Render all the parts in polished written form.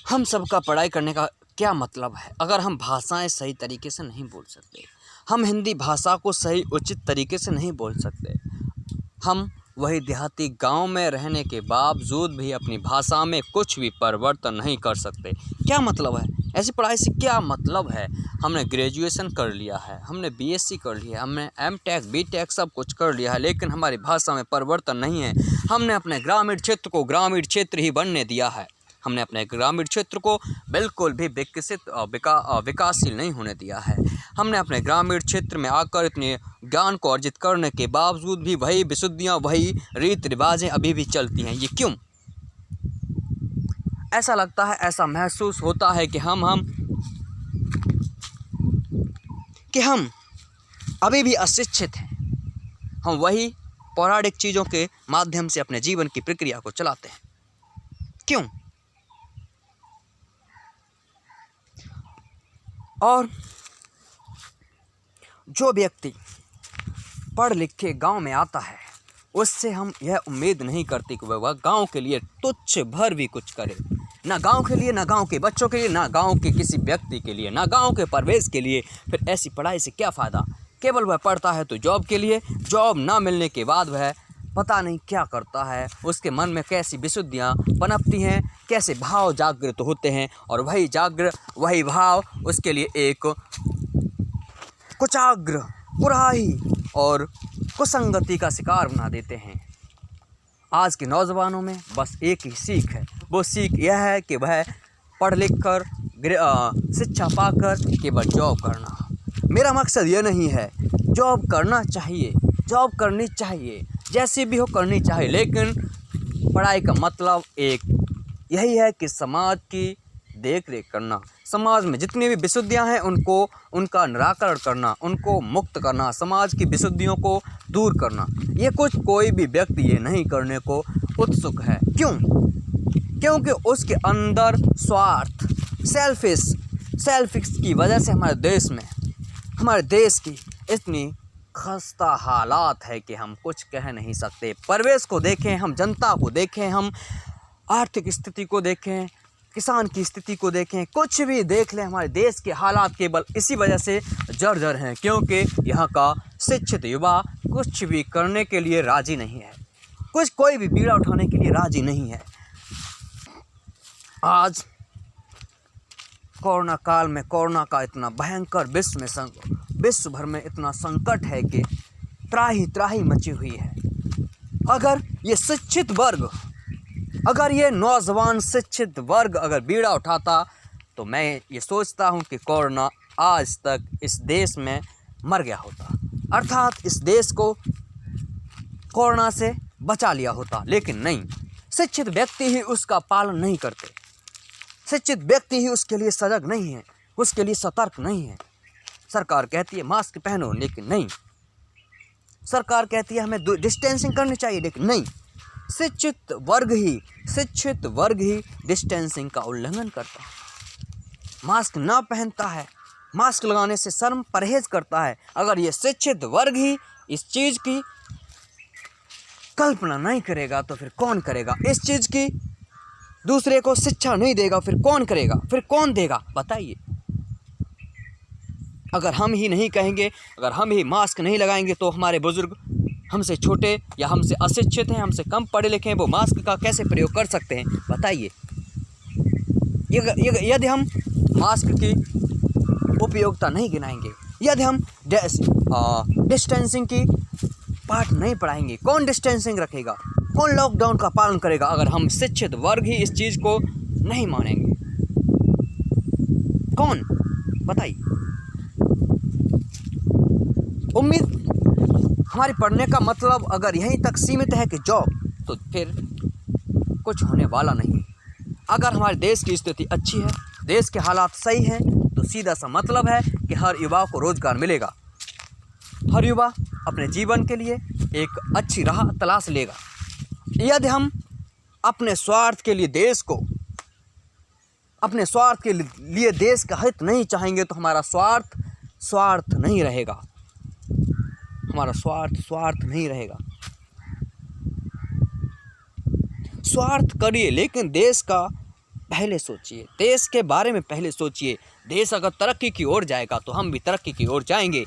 हम सबका पढ़ाई करने का क्या मतलब है अगर हम भाषाएं सही तरीके से नहीं बोल सकते। हम हिंदी भाषा को सही उचित तरीके से नहीं बोल सकते। हम वही देहाती गांव में रहने के बावजूद भी अपनी भाषा में कुछ भी परिवर्तन नहीं कर सकते। क्या मतलब है ऐसी पढ़ाई से? क्या मतलब है? हमने ग्रेजुएशन कर लिया है, हमने बीएससी कर लिया है, हमने एमटेक बीटेक सब कुछ कर लिया है, लेकिन हमारी भाषा में परिवर्तन नहीं है। हमने अपने ग्रामीण क्षेत्र को ग्रामीण क्षेत्र ही बनने दिया है। हमने अपने ग्रामीण क्षेत्र को बिल्कुल भी विकसित विकासशील नहीं होने दिया है। हमने अपने ग्रामीण क्षेत्र में आकर इतने ज्ञान को अर्जित करने के बावजूद भी वही विशुद्धियाँ, वही रीति रिवाजें अभी भी चलती हैं। ये क्यों? ऐसा लगता है, ऐसा महसूस होता है कि हम अभी भी अशिक्षित हैं। हम वही पौराणिक चीज़ों के माध्यम से अपने जीवन की प्रक्रिया को चलाते हैं। क्यों? और जो व्यक्ति पढ़ लिख के गाँव में आता है उससे हम यह उम्मीद नहीं करते कि वह गाँव के लिए तुच्छ भर भी कुछ करे। ना गाँव के लिए, ना गाँव के बच्चों के लिए, ना गाँव के किसी व्यक्ति के लिए, ना गाँव के परिवेश के लिए। फिर ऐसी पढ़ाई से क्या फ़ायदा? केवल वह पढ़ता है तो जॉब के लिए, जॉब ना मिलने के बाद वह पता नहीं क्या करता है। उसके मन में कैसी विशुद्धियाँ पनपती हैं, कैसे भाव जागृत होते हैं, और वही भाव उसके लिए एक कुचाग्र, कुराही और कुसंगति का शिकार बना देते हैं। आज के नौजवानों में बस एक ही सीख है। वो सीख यह है कि वह पढ़ लिख कर शिक्षा पाकर केवल जॉब करना। मेरा मकसद ये नहीं है। जॉब करना चाहिए, जॉब करनी चाहिए, जैसी भी हो करनी चाहिए, लेकिन पढ़ाई का मतलब एक यही है कि समाज की देख रेख करना, समाज में जितनी भी विशुद्धियां हैं उनका निराकरण करना, उनको मुक्त करना, समाज की विशुद्धियों को दूर करना। ये कोई भी व्यक्ति ये नहीं करने को उत्सुक है। क्यों? क्योंकि उसके अंदर स्वार्थ, सेल्फिश की वजह से हमारे देश की इतनी खस्ता हालात है कि हम कुछ कह नहीं सकते। परिवेश को देखें, हम जनता को देखें, हम आर्थिक स्थिति को देखें, किसान की स्थिति को देखें, कुछ भी देख लें, हमारे देश के हालात केवल इसी वजह से जर्जर हैं क्योंकि यहाँ का शिक्षित युवा कुछ भी करने के लिए राजी नहीं है, कोई भी बीड़ा उठाने के लिए राजी नहीं है। आज कोरोना काल में कोरोना का इतना भयंकर विश्व भर में इतना संकट है कि त्राही मची हुई है। अगर ये शिक्षित वर्ग, अगर ये नौजवान शिक्षित वर्ग अगर बीड़ा उठाता तो मैं ये सोचता हूँ कि कोरोना आज तक इस देश में मर गया होता, अर्थात इस देश को कोरोना से बचा लिया होता। लेकिन नहीं, शिक्षित व्यक्ति ही उसका पालन नहीं करते, शिक्षित व्यक्ति ही उसके लिए सजग नहीं है, उसके लिए सतर्क नहीं है। सरकार कहती है मास्क पहनो, लेकिन नहीं। सरकार कहती है हमें डिस्टेंसिंग करनी चाहिए, लेकिन नहीं। शिक्षित वर्ग ही डिस्टेंसिंग का उल्लंघन करता है, मास्क ना पहनता है, मास्क लगाने से शर्म परहेज करता है। अगर ये शिक्षित वर्ग ही इस चीज़ की कल्पना नहीं करेगा तो फिर कौन करेगा? इस चीज़ की दूसरे को शिक्षा नहीं देगा फिर कौन करेगा? फिर कौन देगा? बताइए। अगर हम ही नहीं कहेंगे, अगर हम ही मास्क नहीं लगाएंगे तो हमारे बुजुर्ग हमसे छोटे या हमसे अशिक्षित हैं, हमसे कम पढ़े लिखे हैं, वो मास्क का कैसे प्रयोग कर सकते हैं? बताइए। यदि हम मास्क की उपयोगिता नहीं गिनाएंगे, यदि हम डिस्टेंसिंग की पाठ नहीं पढ़ाएंगे, कौन डिस्टेंसिंग रखेगा? कौन लॉकडाउन का पालन करेगा? अगर हम शिक्षित वर्ग ही इस चीज़ को नहीं मानेंगे, कौन? बताइए। उम्मीद हमारी पढ़ने का मतलब अगर यहीं तक सीमित है कि जॉब, तो फिर कुछ होने वाला नहीं। अगर हमारे देश की स्थिति अच्छी है, देश के हालात सही हैं, तो सीधा सा मतलब है कि हर युवा को रोजगार मिलेगा, हर युवा अपने जीवन के लिए एक अच्छी राह तलाश लेगा। यदि हम अपने स्वार्थ के लिए देश का हित नहीं चाहेंगे तो हमारा स्वार्थ नहीं रहेगा, हमारा स्वार्थ नहीं रहेगा। स्वार्थ करिए लेकिन देश का पहले सोचिए, देश के बारे में पहले सोचिए। देश अगर तरक्की की ओर जाएगा तो हम भी तरक्की की ओर जाएंगे।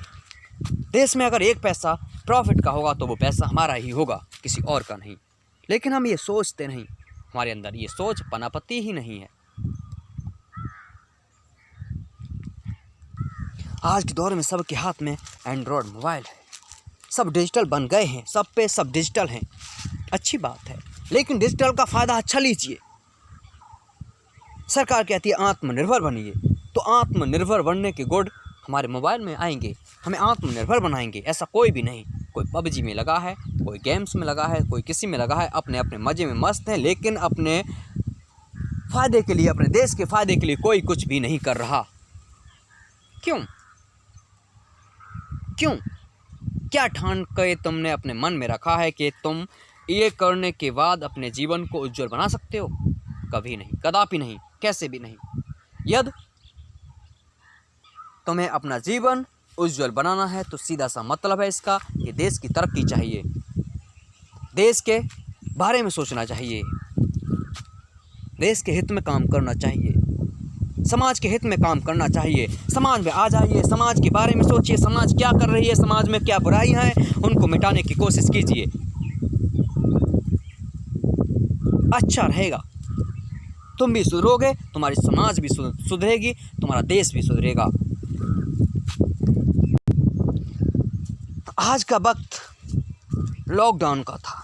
देश में अगर एक पैसा प्रॉफिट का होगा तो वो पैसा हमारा ही होगा, किसी और का नहीं। लेकिन हम ये सोचते नहीं, हमारे अंदर ये सोच पनपती ही नहीं है। आज के दौर में सबके हाथ में एंड्रॉयड मोबाइल है, सब डिजिटल बन गए हैं, सब पे सब डिजिटल हैं। अच्छी बात है, लेकिन डिजिटल का फ़ायदा अच्छा लीजिए। सरकार कहती है आत्मनिर्भर बनिए, तो आत्मनिर्भर बनने के गुण हमारे मोबाइल में आएंगे, हमें आत्मनिर्भर बनाएंगे। ऐसा कोई भी नहीं, कोई पबजी में लगा है, कोई गेम्स में लगा है, कोई किसी में लगा है, अपने अपने मज़े में मस्त हैं, लेकिन अपने फ़ायदे के लिए, अपने देश के फ़ायदे के लिए कोई कुछ भी नहीं कर रहा। क्यों? क्या ठान के तुमने अपने मन में रखा है कि तुम ये करने के बाद अपने जीवन को उज्जवल बना सकते हो? कभी नहीं, कदापि नहीं, कैसे भी नहीं। यदि तुम्हें अपना जीवन उज्जवल बनाना है तो सीधा सा मतलब है इसका कि देश की तरक्की चाहिए, देश के बारे में सोचना चाहिए, देश के हित में काम करना चाहिए, समाज के हित में काम करना चाहिए। समाज में आ जाइए, समाज के बारे में सोचिए, समाज क्या कर रही है, समाज में क्या बुराई है, उनको मिटाने की कोशिश कीजिए। अच्छा रहेगा, तुम भी सुधरोगे, तुम्हारी समाज भी सुधरेगी, तुम्हारा देश भी सुधरेगा। आज का वक्त लॉकडाउन का था,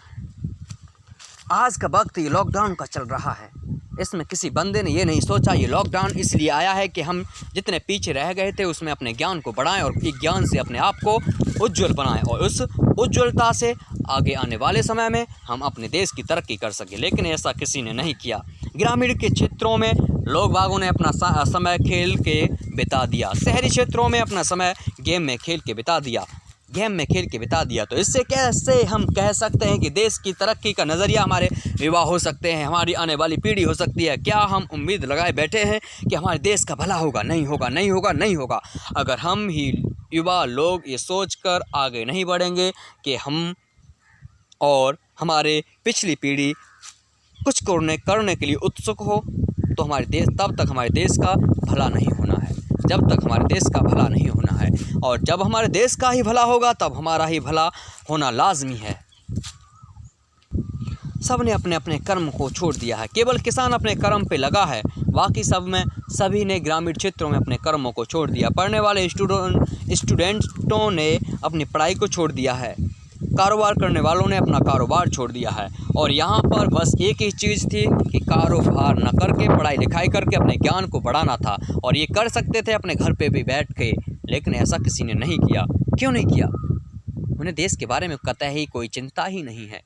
आज का वक्त ये लॉकडाउन का चल रहा है। इसमें किसी बंदे ने ये नहीं सोचा ये लॉकडाउन इसलिए आया है कि हम जितने पीछे रह गए थे उसमें अपने ज्ञान को बढ़ाएं और ज्ञान से अपने आप को उज्जवल बनाएं और उस उज्ज्वलता से आगे आने वाले समय में हम अपने देश की तरक्की कर सकें। लेकिन ऐसा किसी ने नहीं किया। ग्रामीण के क्षेत्रों में लोग बागों ने अपना समय खेल के बिता दिया, शहरी क्षेत्रों में अपना समय गेम में खेल के बिता दिया। तो इससे कैसे हम कह सकते हैं कि देश की तरक्की का नज़रिया हमारे युवा हो सकते हैं, हमारी आने वाली पीढ़ी हो सकती है? क्या हम उम्मीद लगाए बैठे हैं कि हमारे देश का भला होगा? नहीं होगा। अगर हम ही युवा लोग ये सोचकर आगे नहीं बढ़ेंगे कि हम और हमारे पिछली पीढ़ी कुछ करने के लिए उत्सुक हो, तो तब तक हमारे देश का भला नहीं होना है, जब तक हमारे देश का भला नहीं होना है। और जब हमारे देश का ही भला होगा तब हमारा ही भला होना लाजमी है। सब ने अपने अपने कर्म को छोड़ दिया है, केवल किसान अपने कर्म पे लगा है, बाकी सभी ने ग्रामीण क्षेत्रों में अपने कर्मों को छोड़ दिया। पढ़ने वाले स्टूडेंटों ने अपनी पढ़ाई को छोड़ दिया है, कारोबार करने वालों ने अपना कारोबार छोड़ दिया है। और यहाँ पर बस एक ही चीज़ थी कि कारोबार न करके पढ़ाई लिखाई करके अपने ज्ञान को बढ़ाना था, और ये कर सकते थे अपने घर पे भी बैठ के, लेकिन ऐसा किसी ने नहीं किया। क्यों नहीं किया? उन्हें देश के बारे में कतई कोई चिंता ही नहीं है।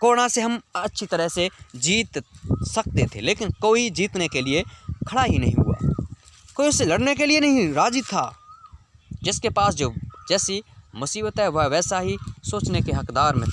कोरोना से हम अच्छी तरह से जीत सकते थे, लेकिन कोई जीतने के लिए खड़ा ही नहीं हुआ, कोई उससे लड़ने के लिए नहीं राजी था। जिसके पास जो जैसी मुसीबत है वह वैसा ही सोचने के हकदार में